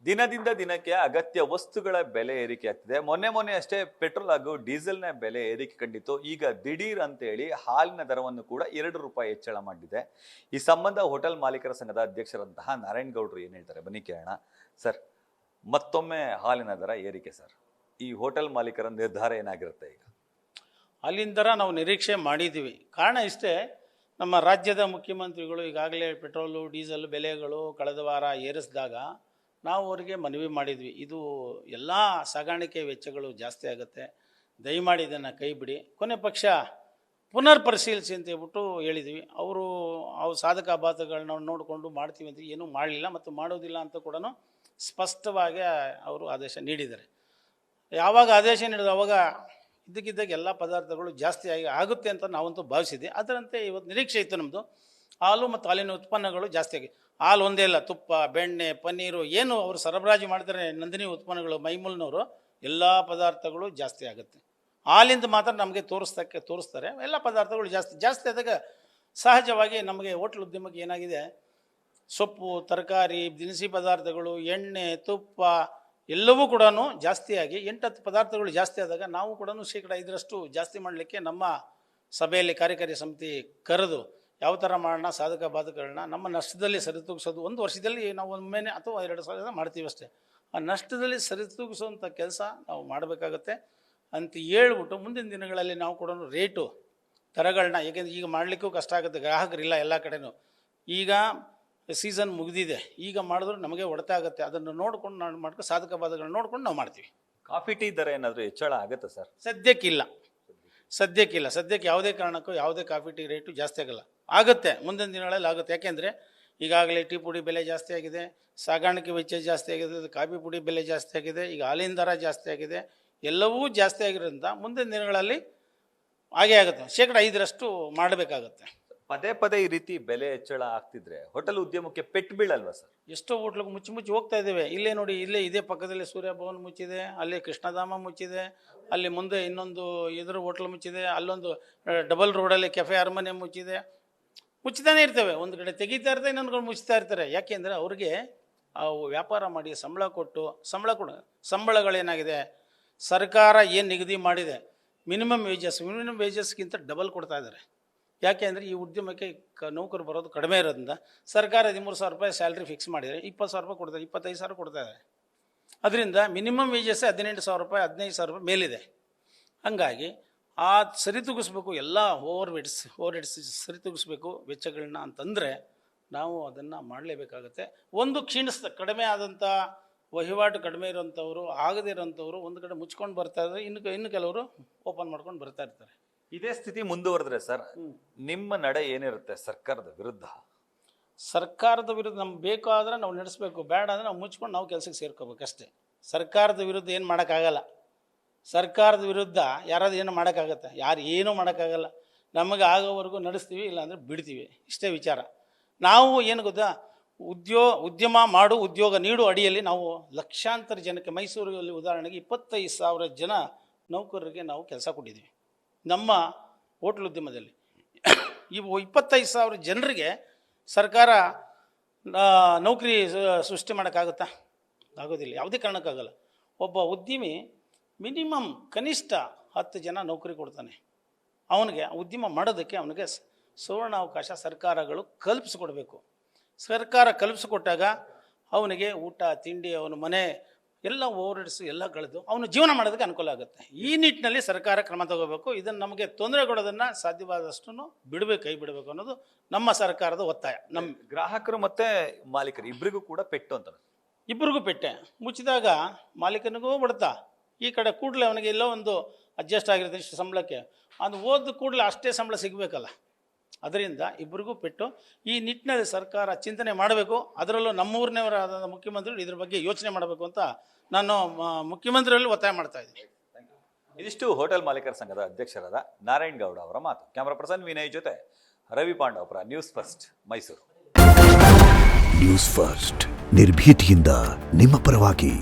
ದಿನದಿಂದ ದಿನಕ್ಕೆ ಅಗತ್ಯ ವಸ್ತುಗಳ ಬೆಲೆ ಏರಿಕೆ ಆಗ್ತಿದೆ. ಮೊನ್ನೆ ಅಷ್ಟೇ ಪೆಟ್ರೋಲ್ ಹಾಗೂ ಡೀಸೆಲ್ನ ಬೆಲೆ ಏರಿಕೆ ಕಂಡಿತ್ತು. ಈಗ ದಿಢೀರ್ ಅಂತೇಳಿ ಹಾಲಿನ ದರವನ್ನು ಕೂಡ 2 ರೂಪಾಯಿ ಹೆಚ್ಚಳ ಮಾಡಿದೆ. ಈ ಸಂಬಂಧ ಹೋಟೆಲ್ ಮಾಲೀಕರ ಸಂಘದ ಅಧ್ಯಕ್ಷರಂತಹ ನಾರಾಯಣ್ ಗೌಡ್ರು ಏನ್ ಹೇಳ್ತಾರೆ ಬನ್ನಿ ಕೇಳೋಣ. ಸರ್, ಮತ್ತೊಮ್ಮೆ ಹಾಲಿನ ದರ ಏರಿಕೆ ಸರ್, ಈ ಹೋಟೆಲ್ ಮಾಲೀಕರ ನಿರ್ಧಾರ ಏನಾಗಿರುತ್ತೆ? ಈಗ ಹಾಲಿನ ದರ ನಾವು ನಿರೀಕ್ಷೆ ಮಾಡಿದ್ದೀವಿ. ಕಾರಣ ಇಷ್ಟೇ, ನಮ್ಮ ರಾಜ್ಯದ ಮುಖ್ಯಮಂತ್ರಿಗಳು ಈಗಾಗಲೇ ಪೆಟ್ರೋಲು ಡೀಸೆಲ್ ಬೆಲೆಗಳು ಕಳೆದ ವಾರ ಏರಿಸಿದಾಗ ನಾವು ಅವರಿಗೆ ಮನವಿ ಮಾಡಿದ್ವಿ, ಇದು ಎಲ್ಲ ಸಾಗಾಣಿಕೆ ವೆಚ್ಚಗಳು ಜಾಸ್ತಿ ಆಗುತ್ತೆ, ದಯಮಾಡಿ ಇದನ್ನು ಕೈ ಬಿಡಿ, ಕೊನೆ ಪಕ್ಷ ಪುನರ್ ಪರಿಶೀಲಿಸಿ ಅಂತ ಹೇಳ್ಬಿಟ್ಟು ಹೇಳಿದ್ವಿ. ಅವರು ಸಾಧಕ ಬಾಧಕಗಳನ್ನ ನೋಡಿಕೊಂಡು ಮಾಡ್ತೀವಿ ಅಂತ ಏನೂ ಮಾಡಲಿಲ್ಲ ಮತ್ತು ಮಾಡೋದಿಲ್ಲ ಅಂತ ಕೂಡ ಸ್ಪಷ್ಟವಾಗಿ ಅವರು ಆದೇಶ ನೀಡಿದ್ದಾರೆ. ಯಾವಾಗ ಆದೇಶ ನೀಡಿದ ಅವಾಗ ಇದ್ದಕ್ಕಿದ್ದಾಗ ಎಲ್ಲ ಪದಾರ್ಥಗಳು ಜಾಸ್ತಿ ಆಗುತ್ತೆ ಅಂತ ನಾವಂತೂ ಭಾವಿಸಿದ್ದೆ. ಅದರಂತೆ ಇವತ್ತು ನಿರೀಕ್ಷೆ ಇತ್ತು ನಮ್ಮದು. ಹಾಲು ಮತ್ತು ಹಾಲಿನ ಉತ್ಪನ್ನಗಳು ಜಾಸ್ತಿ ಆಗಿ, ಹಾಲು ಒಂದೇ ಇಲ್ಲ, ತುಪ್ಪ, ಬೆಣ್ಣೆ, ಪನ್ನೀರು, ಏನು ಅವರು ಸರಬರಾಜು ಮಾಡ್ತಾರೆ ನಂದಿನಿ ಉತ್ಪನ್ನಗಳು, ಮೈಮೂಲ್ನವರು, ಎಲ್ಲ ಪದಾರ್ಥಗಳು ಜಾಸ್ತಿ ಆಗುತ್ತೆ. ಹಾಲಿಂದ ಮಾತ್ರ ನಮಗೆ ತೋರಿಸ್ತಾರೆ. ಎಲ್ಲ ಪದಾರ್ಥಗಳು ಜಾಸ್ತಿ ಆದಾಗ ಸಹಜವಾಗಿ ನಮಗೆ ಹೋಟ್ಲ್ ಉದ್ಯಮಕ್ಕೆ ಏನಾಗಿದೆ, ಸೊಪ್ಪು, ತರಕಾರಿ, ದಿನಸಿ ಪದಾರ್ಥಗಳು, ಎಣ್ಣೆ, ತುಪ್ಪ ಎಲ್ಲವೂ ಕೂಡ ಜಾಸ್ತಿಯಾಗಿ 8-10 ಪದಾರ್ಥಗಳು ಜಾಸ್ತಿ ಆದಾಗ ನಾವು ಕೂಡ ಶೇಕಡ 5% ಜಾಸ್ತಿ ಮಾಡಲಿಕ್ಕೆ ನಮ್ಮ ಸಭೆಯಲ್ಲಿ ಕಾರ್ಯಕಾರಿ ಸಮಿತಿ ಕರೆದು ಯಾವ ಥರ ಮಾಡೋಣ, ಸಾಧಕ ಬಾಧಕಗಳನ್ನ ನಮ್ಮ ನಷ್ಟದಲ್ಲಿ ಸರಿತೂಗಿಸೋದು, ಒಂದು ವರ್ಷದಲ್ಲಿ ನಾವು ಒಮ್ಮೆನೆ ಅಥವಾ 2 ಸಲ ಮಾಡ್ತೀವಿ ಅಷ್ಟೇ, ಆ ನಷ್ಟದಲ್ಲಿ ಸರಿತೂಗಿಸುವಂಥ ಕೆಲಸ ನಾವು ಮಾಡಬೇಕಾಗತ್ತೆ ಅಂತ ಹೇಳ್ಬಿಟ್ಟು ಮುಂದಿನ ದಿನಗಳಲ್ಲಿ ನಾವು ಕೂಡ ರೇಟು ದರಗಳನ್ನ, ಏಕೆಂದರೆ ಈಗ ಮಾಡಲಿಕ್ಕೂ ಕಷ್ಟ ಆಗುತ್ತೆ, ಗ್ರಾಹಕರಿಲ್ಲ ಎಲ್ಲ ಕಡೆನೂ, ಈಗ ಸೀಸನ್ ಮುಗಿದಿದೆ, ಈಗ ಮಾಡಿದ್ರೆ ನಮಗೆ ಹೊಡೆತ ಆಗುತ್ತೆ, ಅದನ್ನು ನೋಡ್ಕೊಂಡು ನಾವು ಮಾಡ್ಕೊಂಡು ಸಾಧಕ ಬಾಧಕಗಳನ್ನ ನೋಡ್ಕೊಂಡು ನಾವು ಮಾಡ್ತೀವಿ. ಕಾಫಿ ಟೀ ದರ ಏನಾದರೂ ಹೆಚ್ಚಳ ಆಗುತ್ತೆ ಸರ್? ಸದ್ಯಕ್ಕಿಲ್ಲ. ಸದ್ಯಕ್ಕೆ ಯಾವುದೇ ಕಾರಣಕ್ಕೂ ಯಾವುದೇ ಕಾಫಿ ಟೀ ರೇಟು ಜಾಸ್ತಿ ಆಗುತ್ತೆ, ಮುಂದಿನ ದಿನಗಳಲ್ಲಿ ಆಗುತ್ತೆ. ಯಾಕೆಂದರೆ ಈಗಾಗಲೇ ಟೀ ಪುಡಿ ಬೆಲೆ ಜಾಸ್ತಿ ಆಗಿದೆ, ಸಾಗಾಣಿಕೆ ವೆಚ್ಚ ಜಾಸ್ತಿ ಆಗಿದೆ, ಕಾಫಿ ಪುಡಿ ಬೆಲೆ ಜಾಸ್ತಿ ಆಗಿದೆ, ಈಗ ಹಾಲಿನ ದರ ಜಾಸ್ತಿ ಆಗಿದೆ, ಎಲ್ಲವೂ ಜಾಸ್ತಿ ಆಗಿರೋದ್ರಿಂದ ಮುಂದಿನ ದಿನಗಳಲ್ಲಿ ಹಾಗೇ ಆಗುತ್ತೆ, ಶೇಕಡ 5% ಮಾಡಬೇಕಾಗತ್ತೆ. ಪದೇ ಈ ರೀತಿ ಬೆಲೆ ಹೆಚ್ಚಳ ಆಗ್ತಿದ್ರೆ ಹೋಟೆಲ್ ಉದ್ಯಮಕ್ಕೆ ಪೆಟ್ಟು ಬೀಳಲ್ವಾ ಸರ್? ಎಷ್ಟೋ ಹೋಟ್ಲಿಗೆ ಮುಚ್ಚಿ ಹೋಗ್ತಾ ಇದ್ದೇವೆ. ಇಲ್ಲೇ ನೋಡಿ, ಇದೇ ಪಕ್ಕದಲ್ಲಿ ಸೂರ್ಯಭವನ್ ಮುಚ್ಚಿದೆ, ಅಲ್ಲಿ ಕೃಷ್ಣಧಾಮ ಮುಚ್ಚಿದೆ, ಅಲ್ಲಿ ಮುಂದೆ ಇನ್ನೊಂದು ಎದುರು ಹೋಟ್ಲ್ ಮುಚ್ಚಿದೆ, ಅಲ್ಲೊಂದು ಡಬಲ್ ರೋಡಲ್ಲಿ ಕೆಫೆ ಅರಮನೆ ಮುಚ್ಚಿತಾನೆ ಇರ್ತವೆ. ಒಂದು ಕಡೆ ತೆಗಿತಾ ಇರ್ತಾರೆ, ಇನ್ನೊಂದು ಕಡೆ ಮುಚ್ತಾ ಇರ್ತಾರೆ. ಯಾಕೆಂದರೆ ಅವ್ರಿಗೆ ವ್ಯಾಪಾರ ಮಾಡಿ ಸಂಬಳಗಳೇನಾಗಿದೆ, ಸರ್ಕಾರ ಏನು ನಿಗದಿ ಮಾಡಿದೆ ಮಿನಿಮಮ್ ವೇಜಸ್ಗಿಂತ ಡಬಲ್ ಕೊಡ್ತಾ ಇದ್ದಾರೆ. ಯಾಕೆ ಅಂದರೆ ಈ ಉದ್ಯಮಕ್ಕೆ ನೌಕರು ಬರೋದು ಕಡಿಮೆ ಇರೋದ್ರಿಂದ ಸರ್ಕಾರ 13,000 ರೂಪಾಯಿ ಸ್ಯಾಲ್ರಿ ಫಿಕ್ಸ್ ಮಾಡಿದರೆ 20,000 ರೂಪಾಯಿ ಕೊಡ್ತಾರೆ, 25,000 ಕೊಡ್ತಾ ಇದ್ದಾರೆ. ಅದರಿಂದ ಮಿನಿಮಮ್ ವೇಜಸ್ 18,000 ರೂಪಾಯಿ, 15,000 ರೂಪಾಯಿ ಮೇಲಿದೆ. ಹಂಗಾಗಿ ಆ ಸರಿತೂಗಿಸ್ಬೇಕು, ಎಲ್ಲ ಓವರ್ ಹೆಡ್ಸ್ ಸರಿತೂಗಿಸ್ಬೇಕು ವೆಚ್ಚಗಳನ್ನ ಅಂತಂದರೆ ನಾವು ಅದನ್ನು ಮಾಡಲೇಬೇಕಾಗತ್ತೆ. ಒಂದು ಕಡಿಮೆ ಆದಂಥ ವಹಿವಾಟು ಕಡಿಮೆ ಇರೋಂಥವ್ರು, ಆಗದೇ ಇರೋಂಥವ್ರು ಒಂದು ಕಡೆ ಮುಚ್ಕೊಂಡು ಬರ್ತಾ ಇದ್ದಾರೆ, ಇನ್ನು ಕೆಲವರು ಓಪನ್ ಮಾಡ್ಕೊಂಡು ಬರ್ತಾ ಇರ್ತಾರೆ. ಇದೇ ಸ್ಥಿತಿ ಮುಂದುವರೆದ್ರೆ ಸರ್ ನಿಮ್ಮ ನಡೆ ಏನಿರುತ್ತೆ ಸರ್ಕಾರದ ವಿರುದ್ಧ? ಸರ್ಕಾರದ ವಿರುದ್ಧ ನಮ್ಗೆ ಬೇಕಾದ್ರೆ ನಾವು ನಡೆಸಬೇಕು, ಬೇಡ ಅಂದರೆ ನಾವು ಮುಚ್ಕೊಂಡು ನಾವು ಕೆಲಸಕ್ಕೆ ಸೇರ್ಕೋಬೇಕಷ್ಟೇ. ಸರ್ಕಾರದ ವಿರುದ್ಧ ಏನು ಮಾಡೋಕ್ಕಾಗಲ್ಲ. ಸರ್ಕಾರದ ವಿರುದ್ಧ ಯಾರಾದ್ರೂ ಏನು ಮಾಡೋಕ್ಕಾಗತ್ತೆ? ಯಾರು ಏನೂ ಮಾಡೋಕ್ಕಾಗಲ್ಲ. ನಮಗೆ ಆಗೋವರೆಗೂ ನಡೆಸ್ತೀವಿ, ಇಲ್ಲಾಂದರೆ ಬಿಡ್ತೀವಿ, ಇಷ್ಟೇ ವಿಚಾರ. ನಾವು ಏನು ಗೊತ್ತಾ, ಉದ್ಯಮ ಮಾಡು ಉದ್ಯೋಗ ನೀಡು ಅಡಿಯಲ್ಲಿ ನಾವು ಲಕ್ಷಾಂತರ ಜನಕ್ಕೆ, ಮೈಸೂರಲ್ಲಿ ಉದಾಹರಣೆಗೆ 25,000 ಜನ ನೌಕರರಿಗೆ ನಾವು ಕೆಲಸ ಕೊಟ್ಟಿದ್ದೀವಿ ನಮ್ಮ ಹೋಟ್ಲ್ ಉದ್ಯಮದಲ್ಲಿ. ಇವು 25,000 ಜನರಿಗೆ ಸರ್ಕಾರ ನೌಕರಿ ಸೃಷ್ಟಿ ಮಾಡೋಕ್ಕಾಗುತ್ತಾ? ಆಗೋದಿಲ್ಲ, ಯಾವುದೇ ಕಾರಣಕ್ಕಾಗಲ್ಲ. ಒಬ್ಬ ಉದ್ಯಮಿ ಮಿನಿಮಮ್ ಕನಿಷ್ಠ 10 ಜನ ನೌಕರಿ ಕೊಡ್ತಾನೆ. ಅವನಿಗೆ ಉದ್ಯಮ ಮಾಡೋದಕ್ಕೆ ಅವನಿಗೆ ಸುವರ್ಣಾವಕಾಶ ಸರ್ಕಾರಗಳು ಕಲ್ಪಿಸಿಕೊಡ್ಬೇಕು. ಸರ್ಕಾರ ಕಲ್ಪಿಸಿಕೊಟ್ಟಾಗ ಅವನಿಗೆ ಊಟ ತಿಂಡಿ, ಅವನ ಮನೆ ಎಲ್ಲ ಓವರ್ಹೆಡ್ಸ್ ಎಲ್ಲ ಕಳೆದು ಅವನು ಜೀವನ ಮಾಡೋದಕ್ಕೆ ಅನುಕೂಲ ಆಗುತ್ತೆ. ಈ ನಿಟ್ಟಿನಲ್ಲಿ ಸರ್ಕಾರ ಕ್ರಮ ತಗೋಬೇಕು. ಇದನ್ನು ನಮಗೆ ತೊಂದರೆ ಕೊಡೋದನ್ನು ಸಾಧ್ಯವಾದಷ್ಟು ಕೈ ಬಿಡಬೇಕು ಅನ್ನೋದು ನಮ್ಮ ಸರ್ಕಾರದ ಒತ್ತಾಯ. ನಮ್ಮ ಗ್ರಾಹಕರು ಮತ್ತು ಮಾಲೀಕರು ಇಬ್ಬರಿಗೂ ಕೂಡ ಪೆಟ್ಟು ಅಂತ. ಇಬ್ಬರಿಗೂ ಪೆಟ್ಟೆ. ಮುಚ್ಚಿದಾಗ ಮಾಲೀಕನಿಗೂ ಬಿಡ್ತಾ, ಈ ಕಡೆ ಕೂಡಲೇ ಅವನಿಗೆ ಎಲ್ಲೋ ಒಂದು ಅಡ್ಜಸ್ಟ್ ಆಗಿರುತ್ತೆ ಇಷ್ಟು ಸಂಬಳಕ್ಕೆ, ಅದು ಓದ ಕೂಡಲೇ ಅಷ್ಟೇ ಸಂಬಳ ಸಿಗಬೇಕಲ್ಲ. ಅದರಿಂದ ಇಬ್ಬರಿಗೂ ಪೆಟ್ಟು. ಈ ನಿಟ್ಟಿನಲ್ಲಿ ಸರ್ಕಾರ ಚಿಂತನೆ ಮಾಡಬೇಕು. ಅದರಲ್ಲೂ ನಮ್ಮೂರಿನವರಾದ ಮುಖ್ಯಮಂತ್ರಿಗಳು ಇದ್ರ ಬಗ್ಗೆ ಯೋಚನೆ ಮಾಡಬೇಕು ಅಂತ ನಾನು ಮುಖ್ಯಮಂತ್ರಿಗಳಲ್ಲಿ ಒತ್ತಾಯ ಮಾಡ್ತಾ ಇದ್ದೀನಿ. ಇದಿಷ್ಟು ಹೋಟೆಲ್ ಮಾಲೀಕರ ಸಂಘದ ಅಧ್ಯಕ್ಷರಾದ ನಾರಾಯಣ್ ಗೌಡ ಅವರ ಮಾತು. ಕ್ಯಾಮರಾ ಪರ್ಸನ್ ವಿನಯ್ ಜೊತೆ Ravi Pandavapura, news first, Mysuru. News first, ನಿರ್ಭೀತಿಯಿಂದ ನಿಮ್ಮ ಪರವಾಗಿ.